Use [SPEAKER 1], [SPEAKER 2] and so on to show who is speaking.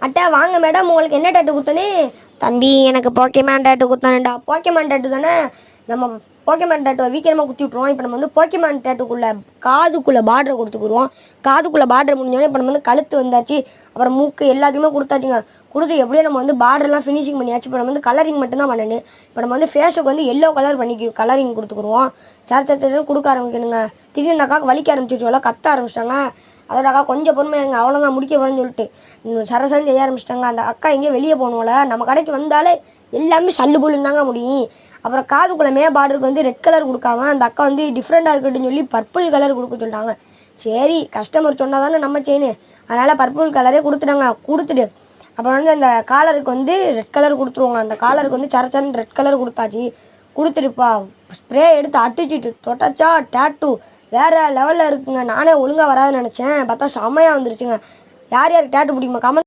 [SPEAKER 1] அட்டா வாங்க மேடம், உங்களுக்கு என்ன டேட்டு குத்தனே? தம்பி எனக்கு போக்கிமான் டேட்டு குத்தானேடா. போக்கிமான் டேட்டு தானே, நம்ம போக்கிமான் டேட்டுவை வீக்கிரமாக குத்தி விட்ருவோம். இப்போ நம்ம வந்து போக்கிமான் டேட்டுக்குள்ளே காதுக்குள்ளே பார்டரை கொடுத்துக்குருவோம். காதுக்குள்ளே பார்டர் முடிஞ்சோடனே இப்போ நம்ம வந்து கழுத்து வந்தாச்சு, அப்புறம் மூக்கு எல்லாத்தையுமே கொடுத்தாச்சுங்க. கொடுத்து எப்படியோ நம்ம வந்து பார்டர்லாம் ஃபினிஷிங் பண்ணியாச்சு. இப்போ நம்ம வந்து கலரிங் மட்டும்தான் பண்ணணும். இப்போ நம்ம வந்து ஃபேஸுக்கு வந்து எல்லோ கலர் கலரிங் கொடுத்துக்குருவோம். சரச்சரன்னு கொடுக்க ஆரம்பிக்கணுங்க. திடீர்னு இந்த அக்காவுக்கு வலிக்க ஆரம்பிச்சிருச்சோல, கத்த ஆரம்பிச்சிட்டாங்க. அதோட அக்கா கொஞ்சம் பொறுமையாங்க, அவ்வளோதான் முடிக்க போகிறேன்னு சொல்லிட்டு சரசரன்னு செய்ய ஆரம்பிச்சிட்டாங்க. அந்த அக்கா எங்கேயோ வெளியே போகணும்ல, நம்ம கடைக்கு வந்தாலே எல்லாமே சல்லு புல்லுன்னு தாங்க முடியும். அப்புறம் காதுக்குள்ளே பார்டருக்கு வந்து ரெட் கலர் கொடுக்காம அந்த அக்கா வந்து டிஃப்ரெண்ட்டாக இருக்கட்டுன்னு சொல்லி பர்பிள் கலர் கொடுக்க சொல்லிட்டாங்க. சரி கஸ்டமர் சொன்னால் தானே நம்ம செய்யணும், அதனால் பர்பிள் கலரே கொடுத்துட்டாங்க. கொடுத்துட்டு அப்புறம் வந்து அந்த காலருக்கு வந்து ரெட் கலர் கொடுத்துருவாங்க. அந்த காலருக்கு வந்து சரச்சரன்னு ரெட் கலர் கொடுத்தாச்சு. கொடுத்துட்டுப்பா ஸ்ப்ரே எடுத்து அடிச்சிட்டு தொட்டச்சா டேட்டு வேறு லெவலில் இருக்குங்க. நானே ஒழுங்காக வராதுன்னு நினச்சேன், பார்த்தா செம்மையாக வந்துருச்சுங்க. யார் யாருக்கு டேட்டு பிடிக்குமா கமெண்ட்